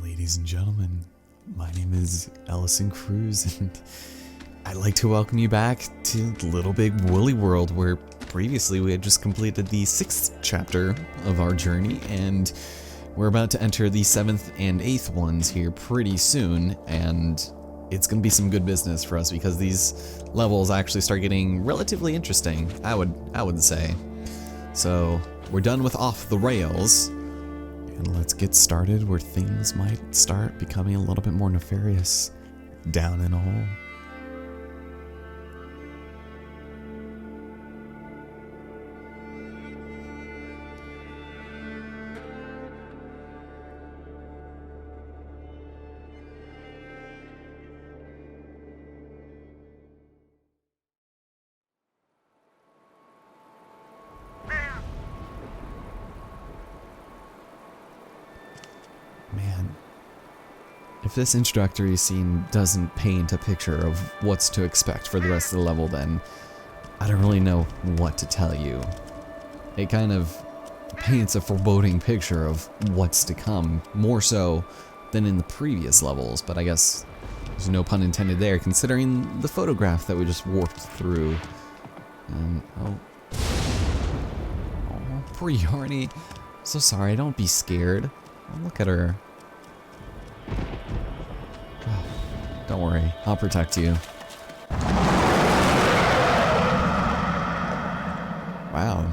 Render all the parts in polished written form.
Ladies and gentlemen, my name is Ellison Cruz, and I'd like to welcome you back to Little Big Woolly World, where previously we had just completed the 6th chapter of our journey, and we're about to enter the 7th and 8th ones here pretty soon, and it's going to be some good business for us because these levels actually start getting relatively interesting, I would say. So we're done with off the rails. And let's get started where things might start becoming a little bit more nefarious. Down in a hole. Man, if this introductory scene doesn't paint a picture of what's to expect for the rest of the level, then I don't really know what to tell you. It kind of paints a foreboding picture of what's to come, more so than in the previous levels, but I guess there's no pun intended there, considering the photograph that we just warped through. And, oh, poor Yarny. So sorry, don't be scared. Look at her. Oh, don't worry, I'll protect you. Wow.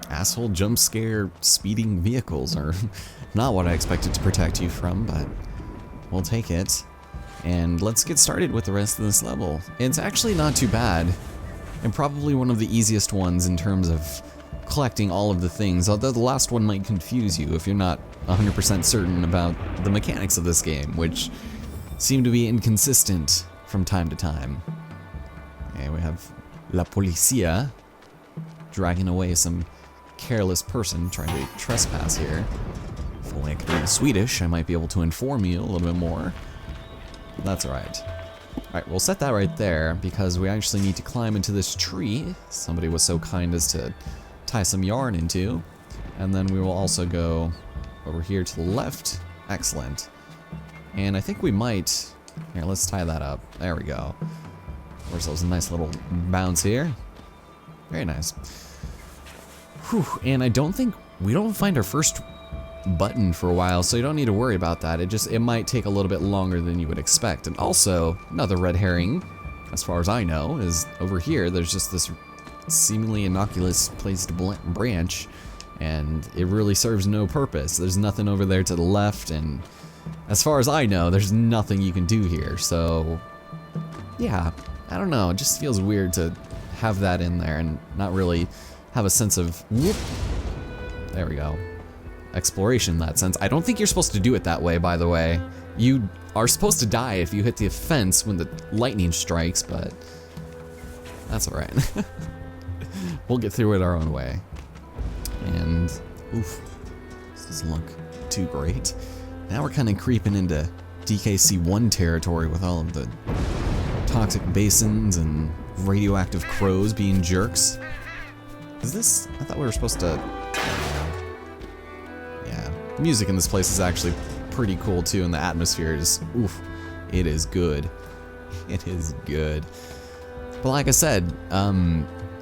Asshole jump scare speeding vehicles are not what I expected to protect you from, but we'll take it. And let's get started with the rest of this level. It's actually not too bad, and probably one of the easiest ones in terms of collecting all of the things, although the last one might confuse you if you're not 100% certain about the mechanics of this game, which seem to be inconsistent from time to time. Okay, we have La Policia dragging away some careless person trying to trespass here. If only I could read Swedish, I might be able to inform you a little bit more. That's alright. Alright, we'll set that right there because we actually need to climb into this tree. Somebody was so kind as to tie some yarn into, and then we will also go over here to the left. Excellent. And I think we might, here, let's tie that up. There we go. Give ourselves a nice little bounce here. Very nice. Whew, and I don't think, we don't find our first button for a while, so you don't need to worry about that. It might take a little bit longer than you would expect. And also, another red herring, as far as I know, is over here. There's just this seemingly innocuous placed branch, and it really serves no purpose. There's nothing over there to the left, and as far as I know, there's nothing you can do here. So yeah, I don't know, it just feels weird to have that in there and not really have a sense of whoop. There we go, exploration in that sense. I don't think you're supposed to do it that way, by the way. You are supposed to die if you hit the fence when the lightning strikes, but that's all right. We'll get through it our own way. And, oof, this doesn't look too great. Now we're kind of creeping into DKC1 territory with all of the toxic basins and radioactive crows being jerks. Is this, I thought we were supposed to, yeah. The music in this place is actually pretty cool too, and the atmosphere is, oof, it is good. It is good. But like I said,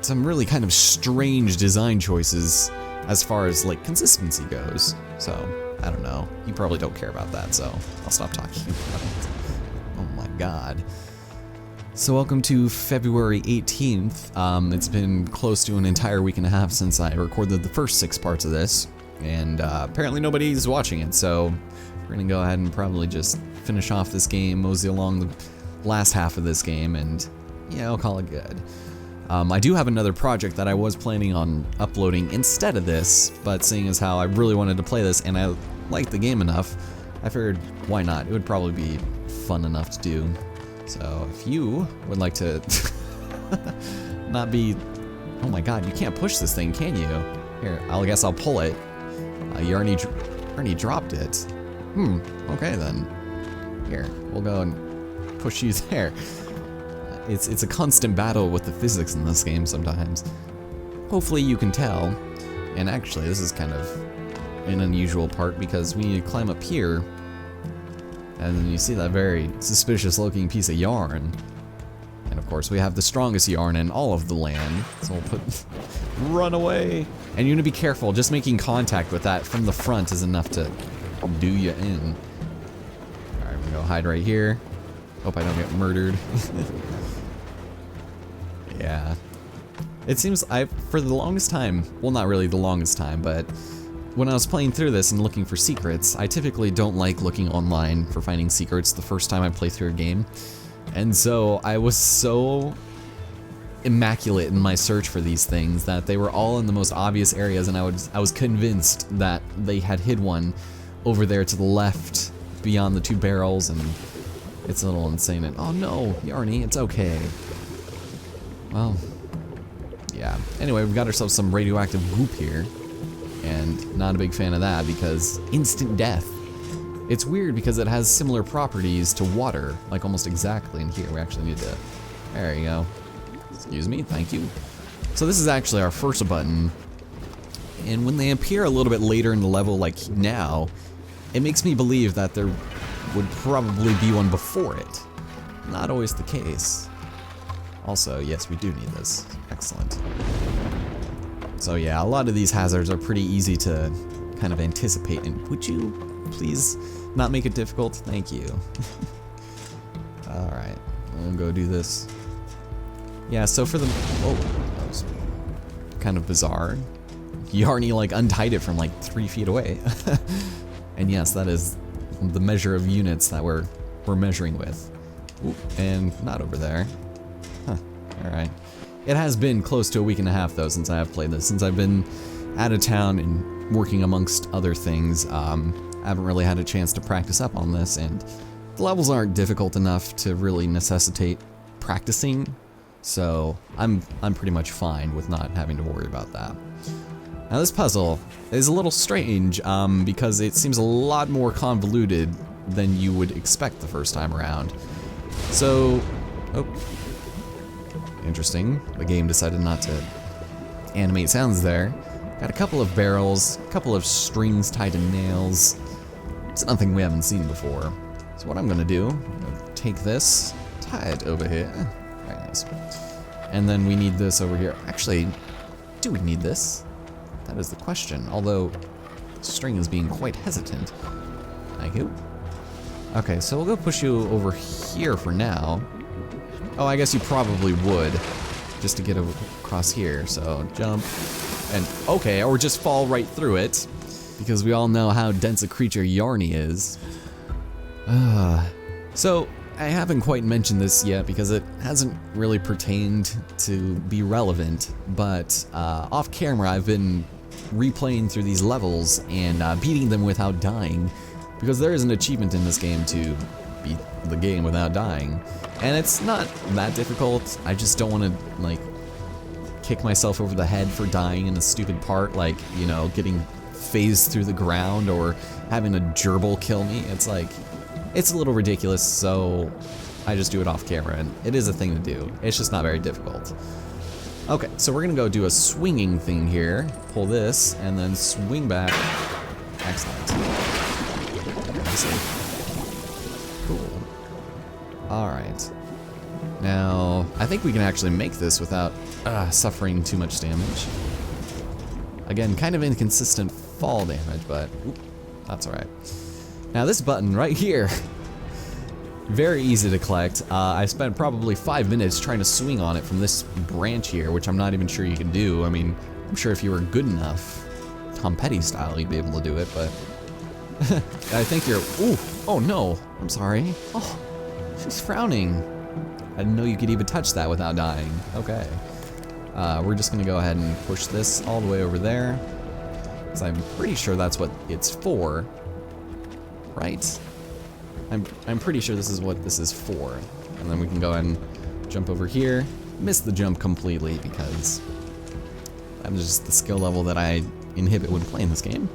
some really kind of strange design choices as far as like consistency goes. So I don't know. You probably don't care about that, so I'll stop talking about it. Oh my god. So welcome to February 18th. It's been close to an entire week and a half since I recorded the first 6 parts of this, and apparently nobody's watching it, so we're gonna go ahead and probably just finish off this game, mosey along the last half of this game, and yeah, I'll call it good. I do have another project that I was planning on uploading instead of this, but seeing as how I really wanted to play this and I liked the game enough, I figured why not? It would probably be fun enough to do. So if you would like to not be, oh my god, you can't push this thing, can you? Here, I guess I'll pull it. You already dropped it. Okay then. Here, we'll go and push you there. It's a constant battle with the physics in this game sometimes. Hopefully you can tell. And actually, this is kind of an unusual part because we need to climb up here And then you see that very suspicious looking piece of yarn. And of course we have the strongest yarn in all of the land. So we'll put, run away. And you need to be careful, just making contact with that from the front is enough to do you in. Alright, we're gonna go hide right here. Hope I don't get murdered. Yeah. It seems for the longest time, well not really the longest time, but when I was playing through this and looking for secrets, I typically don't like looking online for finding secrets the first time I play through a game. And so I was so immaculate in my search for these things that they were all in the most obvious areas, and I was convinced that they had hid one over there to the left beyond the two barrels, and it's a little insane. And oh no, Yarny, it's okay. Well, yeah. Anyway, we've got ourselves some radioactive goop here, and not a big fan of that because instant death. It's weird because it has similar properties to water, like almost exactly. And here we actually need to, there you go. Excuse me, thank you. So this is actually our first button, and when they appear a little bit later in the level, like now, it makes me believe that there would probably be one before it. Not always the case. Also, yes, we do need this. Excellent. So yeah, a lot of these hazards are pretty easy to kind of anticipate. And would you please not make it difficult? Thank you. Alright, we'll go do this. Yeah, so for the... Oh, that was kind of bizarre. Yarny like untied it from like 3 feet away. And yes, that is the measure of units that we're measuring with. Ooh, and not over there. Huh, alright. It has been close to a week and a half though since I have played this. Since I've been out of town and working amongst other things, I haven't really had a chance to practice up on this, and the levels aren't difficult enough to really necessitate practicing, so I'm pretty much fine with not having to worry about that. Now this puzzle is a little strange because it seems a lot more convoluted than you would expect the first time around. So, oh, interesting. The game decided not to animate sounds there. Got a couple of barrels, a couple of strings tied to nails. It's nothing we haven't seen before. So what I'm gonna do, take this, tie it over here. Very nice. And then we need this over here. Actually, do we need this? That is the question, although the string is being quite hesitant. Thank you. Okay, so we'll go push you over here for now. Oh, I guess you probably would, just to get across here. So jump, and okay, or just fall right through it, because we all know how dense a creature Yarny is. So I haven't quite mentioned this yet because it hasn't really pertained to be relevant, but off camera I've been replaying through these levels and beating them without dying, because there is an achievement in this game to beat the game without dying, and it's not that difficult. I just don't want to like kick myself over the head for dying in a stupid part, like, you know, getting phased through the ground or having a gerbil kill me. It's like, it's a little ridiculous, so I just do it off camera, and it is a thing to do. It's just not very difficult. Okay, so we're gonna go do a swinging thing here. Pull this, and then swing back. Excellent. Cool. Alright. Now, I think we can actually make this without suffering too much damage. Again, kind of inconsistent fall damage, but that's alright. Now this button right here, very easy to collect. I spent probably 5 minutes trying to swing on it from this branch here, which I'm not even sure you can do. I mean, I'm sure if you were good enough, Tom Petty style, you'd be able to do it, but I think you're, ooh, oh no, I'm sorry. Oh, she's frowning. I didn't know you could even touch that without dying. Okay. We're just gonna go ahead and push this all the way over there, because I'm pretty sure that's what it's for. Right? I'm pretty sure this is what this is for. And then we can go ahead and jump over here. Missed the jump completely because that was just the skill level that I inhibit when playing this game.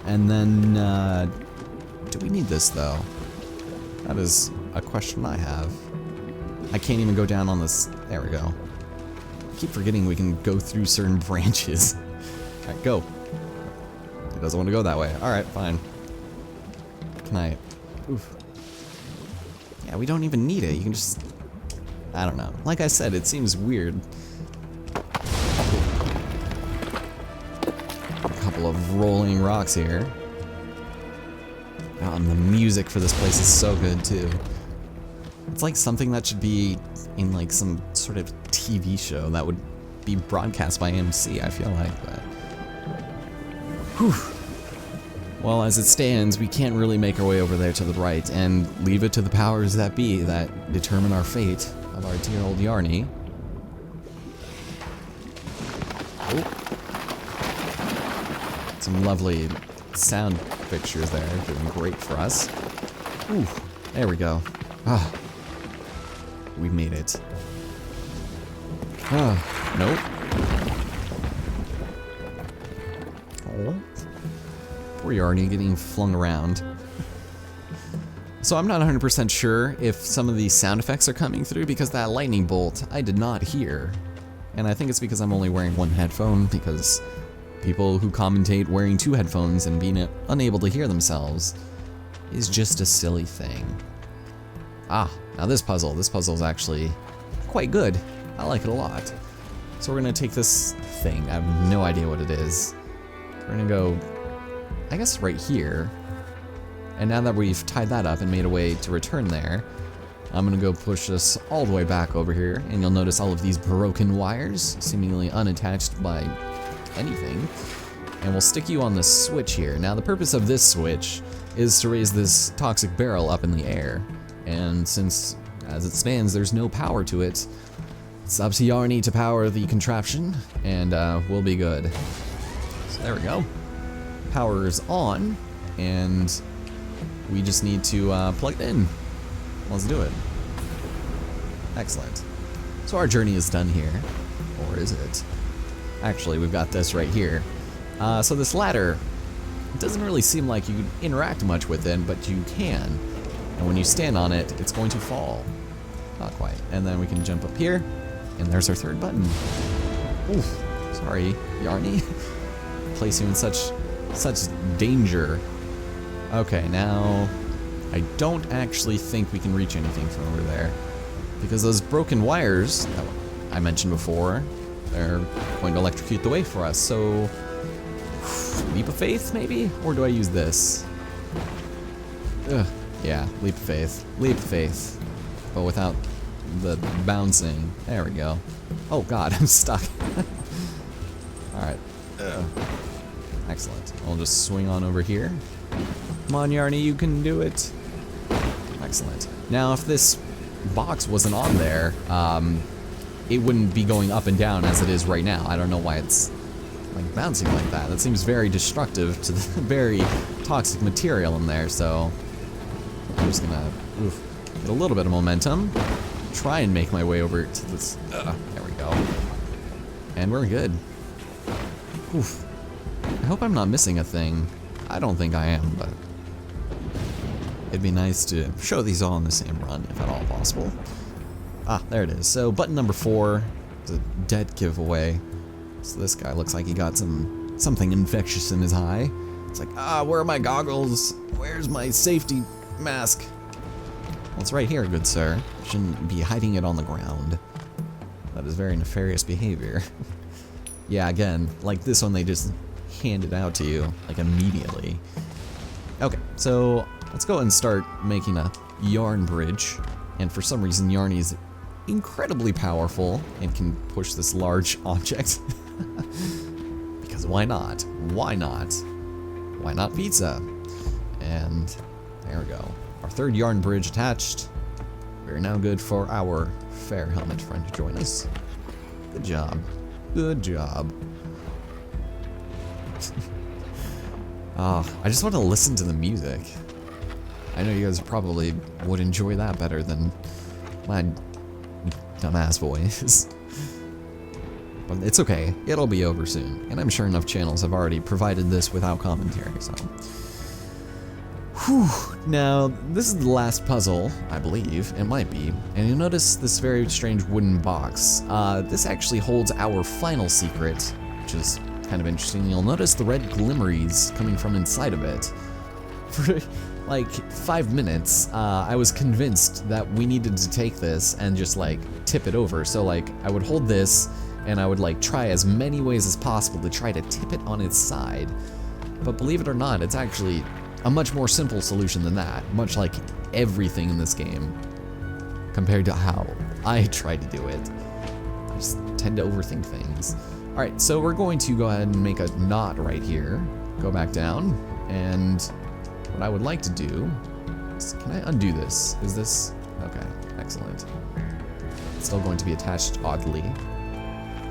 And then, do we need this though? That is a question I have. I can't even go down on this. There we go. I keep forgetting we can go through certain branches. Alright, go. It doesn't want to go that way. Alright, fine. Can I? Oof. Yeah, we don't even need it. You can just... I don't know. Like I said, it seems weird. A couple of rolling rocks here. Oh, and the music for this place is so good, too. It's like something that should be in like some sort of TV show that would be broadcast by AMC, I feel like, but... Whew. Well, as it stands, we can't really make our way over there to the right, and leave it to the powers that be that determine our fate of our dear old Yarny. Oh. Some lovely sound pictures there, doing great for us. Ooh, there we go. Ah, we made it. Ah, nope. Oh. Poor Yarny getting flung around. So I'm not 100% sure if some of these sound effects are coming through because that lightning bolt I did not hear. And I think it's because I'm only wearing one headphone, because people who commentate wearing two headphones and being unable to hear themselves is just a silly thing. Ah, now this puzzle is actually quite good. I like it a lot. So we're gonna take this thing, I have no idea what it is. We're gonna go, I guess, right here. And now that we've tied that up and made a way to return there, I'm gonna go push this all the way back over here, and you'll notice all of these broken wires, seemingly unattached by anything. And we'll stick you on the switch here. Now the purpose of this switch is to raise this toxic barrel up in the air. And since, as it stands, there's no power to it, it's up to Yarny to power the contraption, and we'll be good. So there we go. Power is on, and we just need to plug it in. Let's do it. Excellent. So our journey is done here. Or is it? Actually, we've got this right here. So this ladder, it doesn't really seem like you can interact much with it, but you can. And when you stand on it, it's going to fall. Not quite. And then we can jump up here, and there's our third button. Oof. Sorry, Yarny. Place you in such danger. Okay, now I don't actually think we can reach anything from over there, because those broken wires that I mentioned before, they're going to electrocute the way for us. So, leap of faith maybe? Or do I use this? Ugh, yeah, leap of faith. Leap of faith. But without the bouncing. There we go. Oh god, I'm stuck. Alright. Excellent. I'll just swing on over here. Come on, Yarny, you can do it. Excellent. Now, if this box wasn't on there, it wouldn't be going up and down as it is right now. I don't know why it's like bouncing like that. That seems very destructive to the very toxic material in there, so I'm just gonna get a little bit of momentum, try and make my way over to this. There we go. And we're good. Oof. I hope I'm not missing a thing. I don't think I am, but it'd be nice to show these all in the same run, if at all possible. Ah, there it is. So button number 4 is a dead giveaway. So this guy looks like he got something infectious in his eye. It's like, where are my goggles? Where's my safety mask? Well, it's right here, good sir. You shouldn't be hiding it on the ground. That is very nefarious behavior. Yeah, again, like this one, they just hand it out to you, like, immediately. Okay, so let's go and start making a yarn bridge. And for some reason, Yarny is incredibly powerful and can push this large object. Because why not? Why not? Why not pizza? And there we go. Our third yarn bridge attached. We're now good for our fair helmet friend to join us. Good job. Good job. I just want to listen to the music. I know you guys probably would enjoy that better than my dumbass voice. But it's okay, it'll be over soon. And I'm sure enough channels have already provided this without commentary, so. Whew. Now, this is the last puzzle, I believe. It might be. And you'll notice this very strange wooden box. This actually holds our final secret, which is kind of interesting. You'll notice the red glimmeries coming from inside of it. like 5 minutes, I was convinced that we needed to take this and just like tip it over. So like I would hold this and I would like try as many ways as possible to try to tip it on its side. But believe it or not, it's actually a much more simple solution than that, much like everything in this game compared to how I try to do it. I just tend to overthink things. All right, so we're going to go ahead and make a knot right here, go back down, and what I would like to do is, can I undo this? Is this, okay, excellent. It's still going to be attached oddly.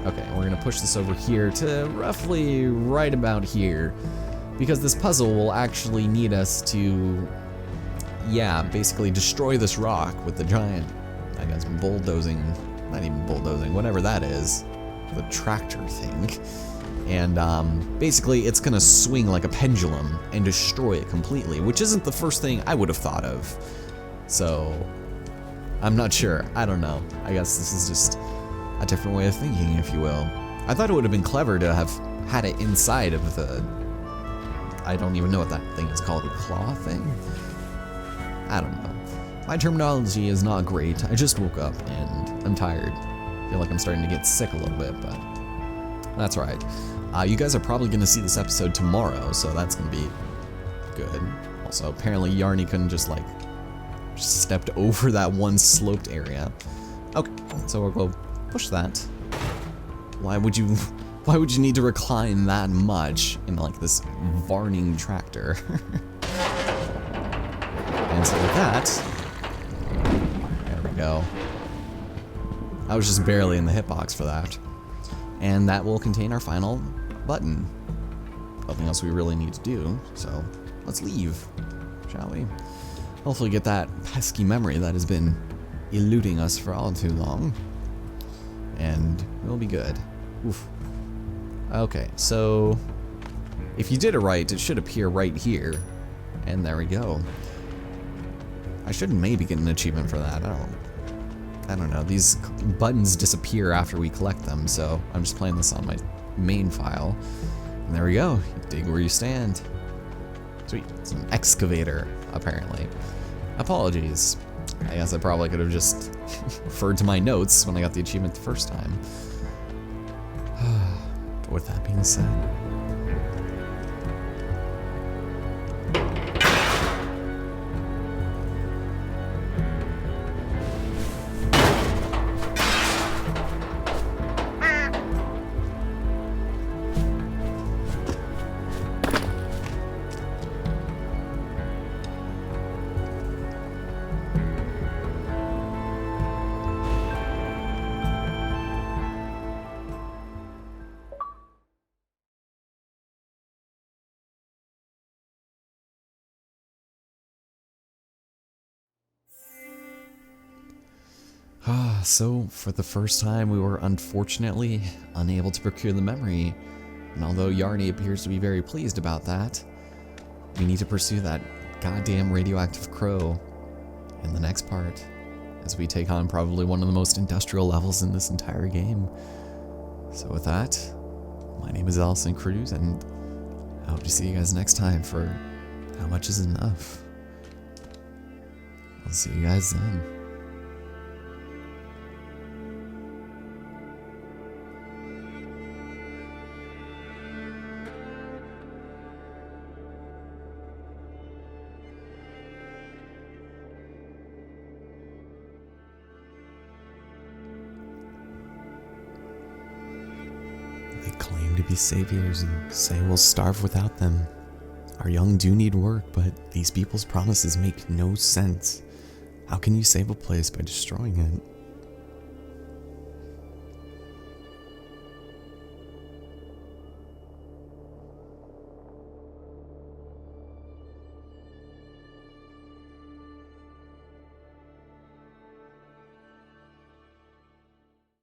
Okay, we're gonna push this over here to roughly right about here, because this puzzle will actually need us to, yeah, basically destroy this rock with the giant, I guess, bulldozing, not even bulldozing, whatever that is, the tractor thing. And basically it's gonna swing like a pendulum and destroy it completely, which isn't the first thing I would have thought of. So, I'm not sure, I don't know. I guess this is just a different way of thinking, if you will. I thought it would have been clever to have had it inside of the, I don't even know what that thing is called, a claw thing? I don't know. My terminology is not great. I just woke up and I'm tired. I feel like I'm starting to get sick a little bit, but that's right. You guys are probably gonna see this episode tomorrow, so that's gonna be good. Also, apparently Yarny couldn't just like, stepped over that one sloped area. Okay, so we'll go push that. Why would you need to recline that much in like this Varning tractor? And so with that, there we go. I was just barely in the hitbox for that. And that will contain our final button. Nothing else we really need to do, so let's leave, shall we? Hopefully get that pesky memory that has been eluding us for all too long. And we'll be good. Oof. Okay, so if you did it right, it should appear right here. And there we go. I should maybe get an achievement for that. I don't know. These buttons disappear after we collect them, so I'm just playing this on my main file. And there we go. You dig where you stand. Sweet. It's an excavator, apparently. Apologies. I guess I probably could have just referred to my notes when I got the achievement the first time. With that being said, so for the first time we were unfortunately unable to procure the memory, and although Yarny appears to be very pleased about that, we need to pursue that goddamn radioactive crow in the next part, as we take on probably one of the most industrial levels in this entire game. So with that, my name is Allison Cruz, and I hope to see you guys next time for How Much Is Enough. I'll see you guys then. They claim to be saviors and say we'll starve without them. Our young do need work, but these people's promises make no sense. How can you save a place by destroying it?